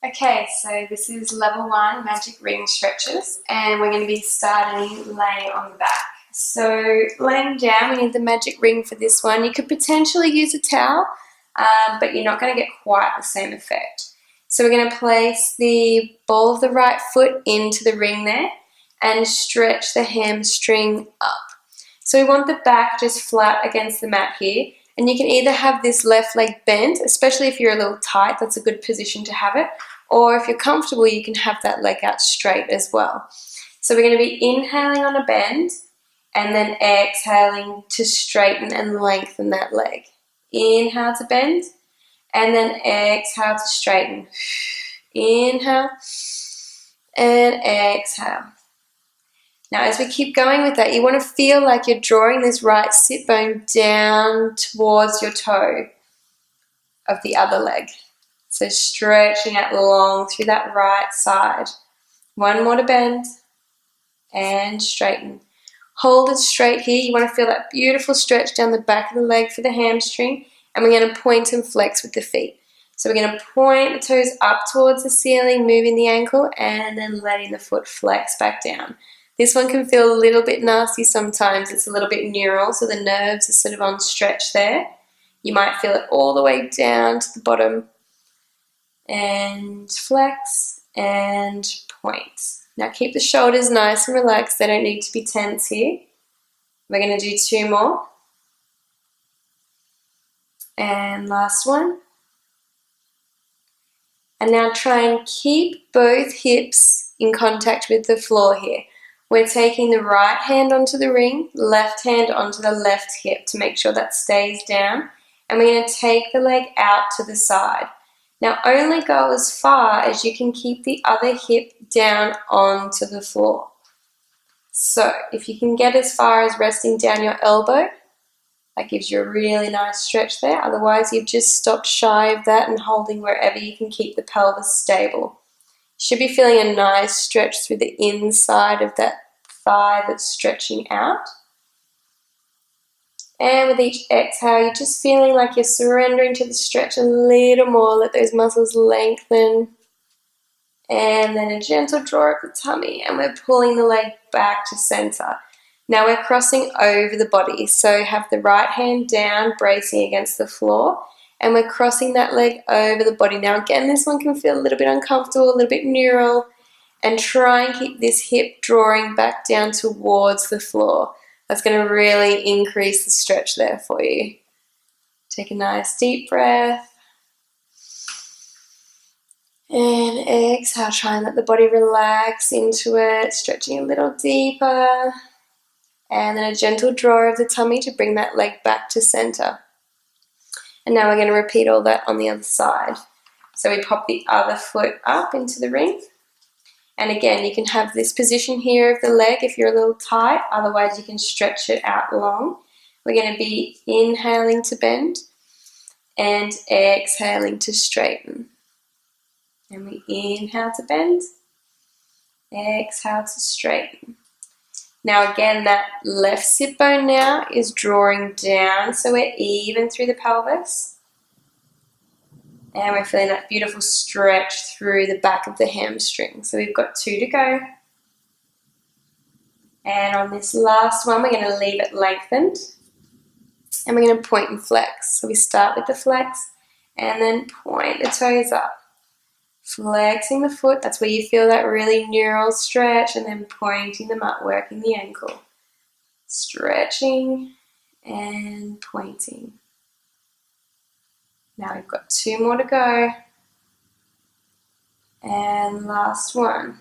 Okay, so this is level 1 magic ring stretches, and we're going to be starting laying on the back. So laying down, we need the magic ring for this one. You could potentially use a towel, but you're not going to get quite the same effect. So we're going to place the ball of the right foot into the ring there and stretch the hamstring up. So we want the back just flat against the mat here, and you can either have this left leg bent, especially if you're a little tight, that's a good position to have it, or if you're comfortable, you can have that leg out straight as well. So we're going to be inhaling on a bend and then exhaling to straighten and lengthen that leg. Inhale to bend and then exhale to straighten. Inhale and exhale. Now as we keep going with that, you want to feel like you're drawing this right sit bone down towards your toe of the other leg. So stretching out long through that right side. One more to bend and straighten. Hold it straight here. You want to feel that beautiful stretch down the back of the leg for the hamstring, and we're going to point and flex with the feet. So we're going to point the toes up towards the ceiling, moving the ankle, and then letting the foot flex back down. This one can feel a little bit nasty sometimes. It's a little bit neural, so the nerves are sort of on stretch there. You might feel it all the way down to the bottom. And flex and point. Now keep the shoulders nice and relaxed. They don't need to be tense here. We're going to do 2 more. And last one. And now try and keep both hips in contact with the floor here. We're taking the right hand onto the ring, left hand onto the left hip to make sure that stays down. And we're going to take the leg out to the side. Now only go as far as you can keep the other hip down onto the floor. So if you can get as far as resting down your elbow, that gives you a really nice stretch there. Otherwise you've just stopped shy of that and holding wherever you can keep the pelvis stable. You should be feeling a nice stretch through the inside of that thigh that's stretching out. And with each exhale, you're just feeling like you're surrendering to the stretch a little more. Let those muscles lengthen. And then a gentle draw of the tummy. And we're pulling the leg back to center. Now we're crossing over the body. So have the right hand down, bracing against the floor. And we're crossing that leg over the body. Now again, this one can feel a little bit uncomfortable, a little bit neural. And try and keep this hip drawing back down towards the floor. That's going to really increase the stretch there for you. Take a nice deep breath. And exhale, try and let the body relax into it, stretching a little deeper. And then a gentle draw of the tummy to bring that leg back to center. And now we're going to repeat all that on the other side. So we pop the other foot up into the ring. And again, you can have this position here of the leg if you're a little tight, otherwise you can stretch it out long. We're going to be inhaling to bend and exhaling to straighten. And we inhale to bend, exhale to straighten. Now again, that left sit bone now is drawing down, so we're even through the pelvis. And we're feeling that beautiful stretch through the back of the hamstring. So we've got 2 to go. And on this last one, we're going to leave it lengthened. And we're going to point and flex. So we start with the flex and then point the toes up. Flexing the foot, that's where you feel that really neural stretch, and then pointing them up, working the ankle. Stretching and pointing. Now we've got 2 more to go. And last one.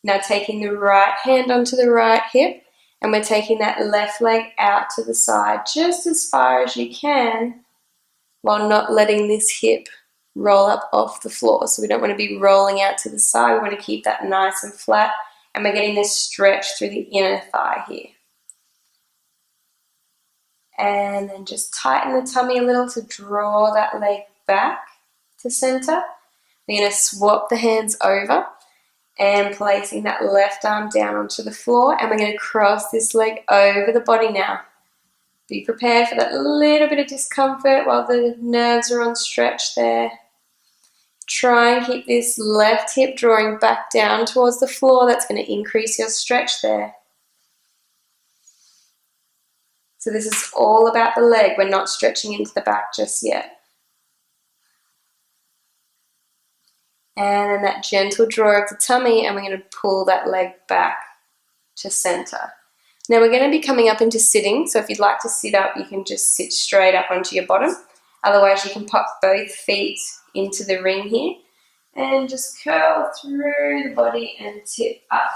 Now taking the right hand onto the right hip, and we're taking that left leg out to the side just as far as you can, while not letting this hip roll up off the floor. So we don't want to be rolling out to the side. We want to keep that nice and flat, and we're getting this stretch through the inner thigh here. And then just tighten the tummy a little to draw that leg back to center. We're going to swap the hands over and placing that left arm down onto the floor, and we're going to cross this leg over the body now. Be prepared for that little bit of discomfort while the nerves are on stretch there. Try and keep this left hip drawing back down towards the floor. That's going to increase your stretch there. So this is all about the leg. We're not stretching into the back just yet. And then that gentle draw of the tummy, and we're going to pull that leg back to center. Now we're going to be coming up into sitting, so if you'd like to sit up, you can just sit straight up onto your bottom. Otherwise, you can pop both feet into the ring here and just curl through the body and tip up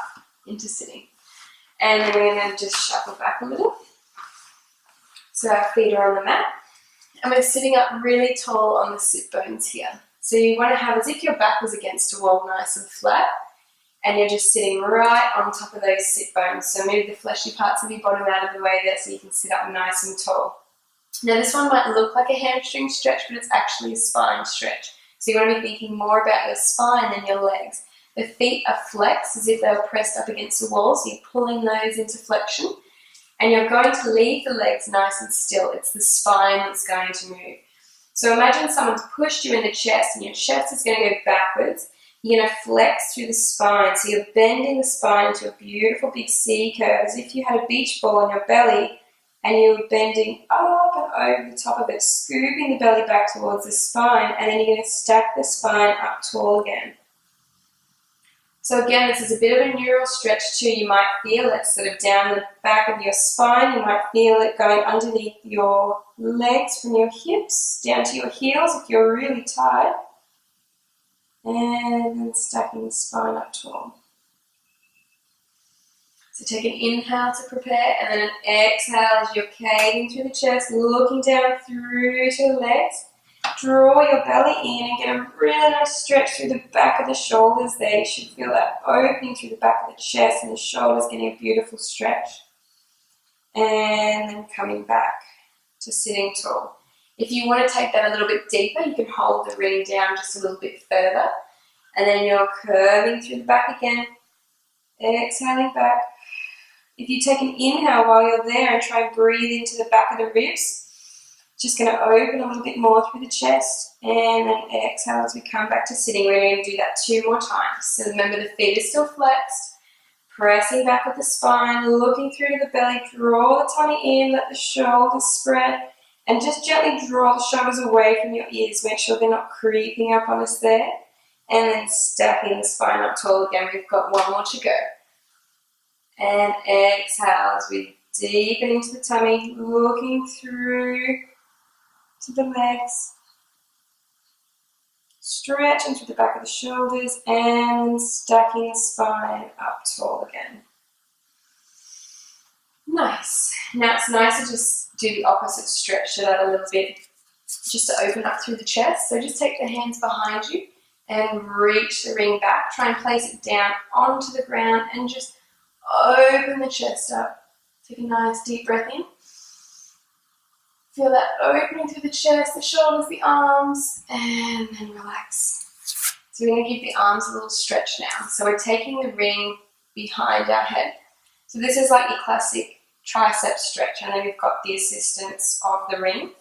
into sitting. And then we're going to just shuffle back a little. So our feet are on the mat, and we're sitting up really tall on the sit bones here. So you want to have as if your back was against a wall, nice and flat, and you're just sitting right on top of those sit bones. So move the fleshy parts of your bottom out of the way there so you can sit up nice and tall. Now this one might look like a hamstring stretch, but it's actually a spine stretch. So you want to be thinking more about your spine than your legs. The feet are flexed as if they were pressed up against the wall, so you're pulling those into flexion. And you're going to leave the legs nice and still. It's the spine that's going to move. So imagine someone's pushed you in the chest and your chest is going to go backwards. You're going to flex through the spine. So you're bending the spine into a beautiful big C curve as if you had a beach ball on your belly and you're bending up and over the top of it, scooping the belly back towards the spine, and then you're going to stack the spine up tall again. So again, this is a bit of a neural stretch too. You might feel it sort of down the back of your spine. You might feel it going underneath your legs from your hips down to your heels if you're really tired. And then stacking the spine up tall. So take an inhale to prepare, and then an exhale as you're caving through the chest, looking down through to the legs. Draw your belly in and get a really nice stretch through the back of the shoulders there. You should feel that opening through the back of the chest and the shoulders, getting a beautiful stretch. And then coming back to sitting tall. If you want to take that a little bit deeper, you can hold the ring down just a little bit further. And then you're curving through the back again, exhaling back. If you take an inhale while you're there and try and breathe into the back of the ribs, just going to open a little bit more through the chest, and then exhale as we come back to sitting. We're going to do that 2 more times. So remember, the feet are still flexed, pressing back with the spine, looking through to the belly, draw the tummy in, let the shoulders spread, and just gently draw the shoulders away from your ears. Make sure they're not creeping up on us there. And then stacking the spine up tall again. We've got 1 more to go. And exhale as we deepen into the tummy, looking through to the legs, stretching through the back of the shoulders, and stacking the spine up tall again. Nice. Now it's nice to just do the opposite stretch to that a little bit, just to open up through the chest. So just take the hands behind you and reach the ring back. Try and place it down onto the ground and just open the chest up. Take a nice deep breath in. Feel that opening through the chest, the shoulders, the arms, and then relax. So we're going to give the arms a little stretch now. So we're taking the ring behind our head. So this is like your classic tricep stretch, and then we've got the assistance of the ring.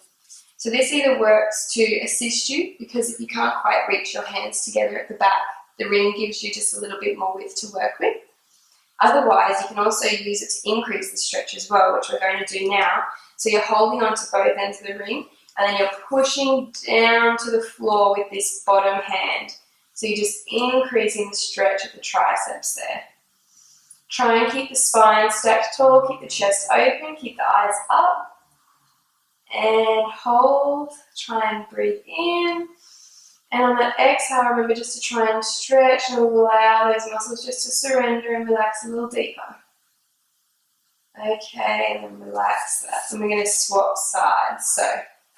So this either works to assist you, because if you can't quite reach your hands together at the back, the ring gives you just a little bit more width to work with. Otherwise, you can also use it to increase the stretch as well, which we're going to do now. So you're holding on to both ends of the ring, and then you're pushing down to the floor with this bottom hand. So you're just increasing the stretch of the triceps there. Try and keep the spine stacked tall, keep the chest open, keep the eyes up, and hold. Try and breathe in. And on that exhale, remember just to try and stretch and allow those muscles just to surrender and relax a little deeper. Okay, and then relax that. And we're going to swap sides. So,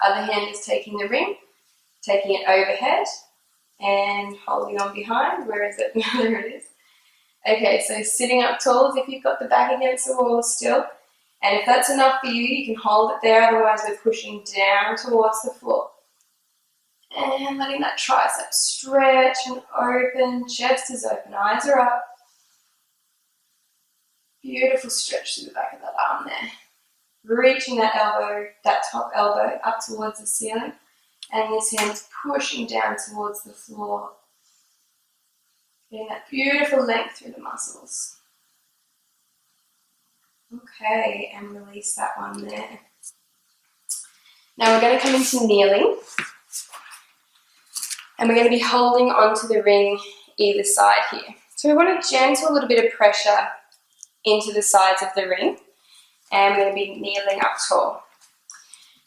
other hand is taking the ring, taking it overhead, and holding on behind. Where is it? There it is. Okay, so sitting up tall as if you've got the back against the wall still. And if that's enough for you, you can hold it there. Otherwise, we're pushing down towards the floor. And letting that tricep stretch and open, chest is open, eyes are up. Beautiful stretch through the back of that arm there. Reaching that elbow, that top elbow up towards the ceiling. And this hand's pushing down towards the floor. Getting that beautiful length through the muscles. Okay, and release that one there. Now we're going to come into kneeling. And we're going to be holding onto the ring either side here. So we want to gentle a little bit of pressure into the sides of the ring. And we're going to be kneeling up tall.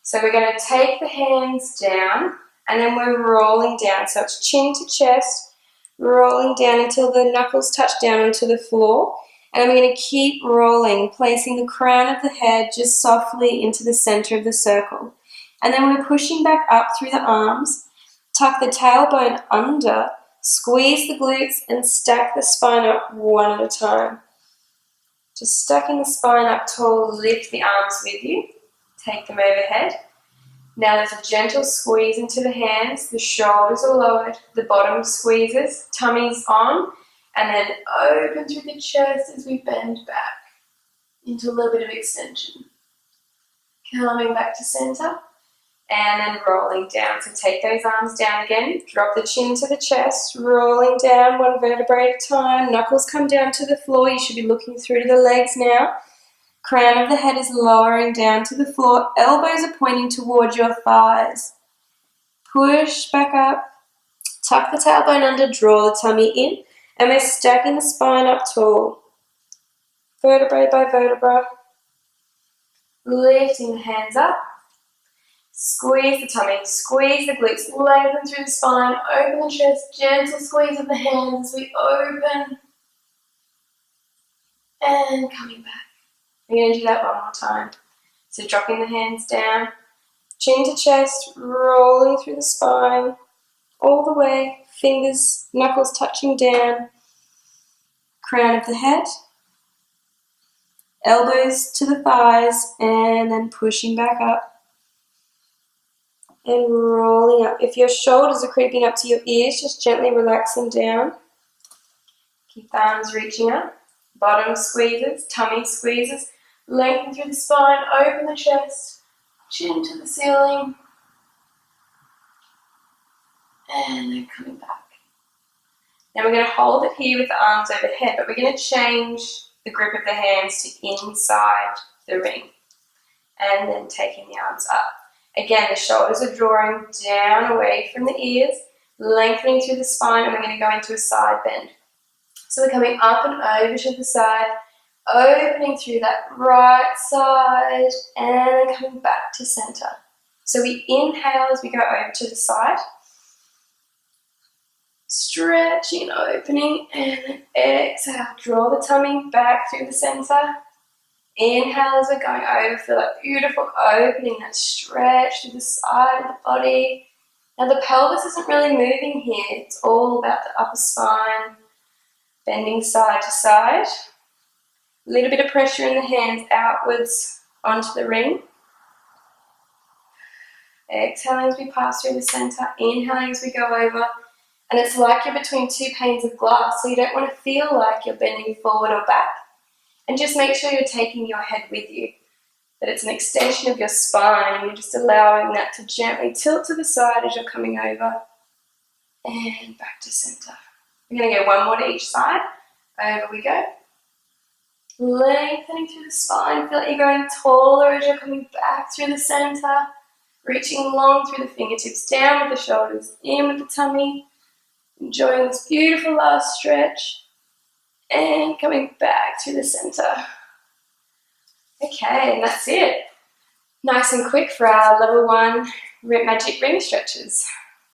So we're going to take the hands down and then we're rolling down. So it's chin to chest, rolling down until the knuckles touch down onto the floor. And I'm going to keep rolling, placing the crown of the head just softly into the center of the circle. And then we're pushing back up through the arms. Tuck the tailbone under, squeeze the glutes and stack the spine up one at a time. Just stacking the spine up tall, lift the arms with you, take them overhead. Now there's a gentle squeeze into the hands, the shoulders are lowered, the bottom squeezes, tummy's on, and then open through the chest as we bend back into a little bit of extension. Coming back to center. And then rolling down. So take those arms down again, drop the chin to the chest, rolling down one vertebrae at a time. Knuckles come down to the floor. You should be looking through to the legs now. Crown of the head is lowering down to the floor. Elbows are pointing towards your thighs. Push back up. Tuck the tailbone under, draw the tummy in. And we're stacking the spine up tall. Vertebrae by vertebra. Lifting the hands up. Squeeze the tummy, squeeze the glutes, lengthen through the spine, open the chest, gentle squeeze of the hands as we open. And coming back. We're going to do that one more time. So dropping the hands down, chin to chest, rolling through the spine, all the way, fingers, knuckles touching down, crown of the head, elbows to the thighs, and then pushing back up. And rolling up. If your shoulders are creeping up to your ears, just gently relax them down. Keep the arms reaching up. Bottom squeezes, tummy squeezes. Lengthen through the spine, open the chest, chin to the ceiling. And then coming back. Now we're going to hold it here with the arms overhead, but we're going to change the grip of the hands to inside the ring. And then taking the arms up. Again, the shoulders are drawing down away from the ears, lengthening through the spine, and we're going to go into a side bend. So we're coming up and over to the side, opening through that right side, and coming back to center. So we inhale as we go over to the side, stretching, opening, and then exhale. Draw the tummy back through the center. Inhale as we're going over, feel that beautiful opening, that stretch to the side of the body. Now the pelvis isn't really moving here, it's all about the upper spine, bending side to side. A little bit of pressure in the hands outwards onto the ring. Exhaling as we pass through the center, inhaling as we go over. And it's like you're between two panes of glass, so you don't want to feel like you're bending forward or back. And just make sure you're taking your head with you, that it's an extension of your spine, and you're just allowing that to gently tilt to the side as you're coming over and back to center. We're going to go one more to each side. Over we go. Lengthening through the spine, feel like you're going taller as you're coming back through the center, reaching long through the fingertips, down with the shoulders, in with the tummy, enjoying this beautiful last stretch. And coming back to the center. Okay, and that's it. Nice and quick for our level 1 magic ring stretches.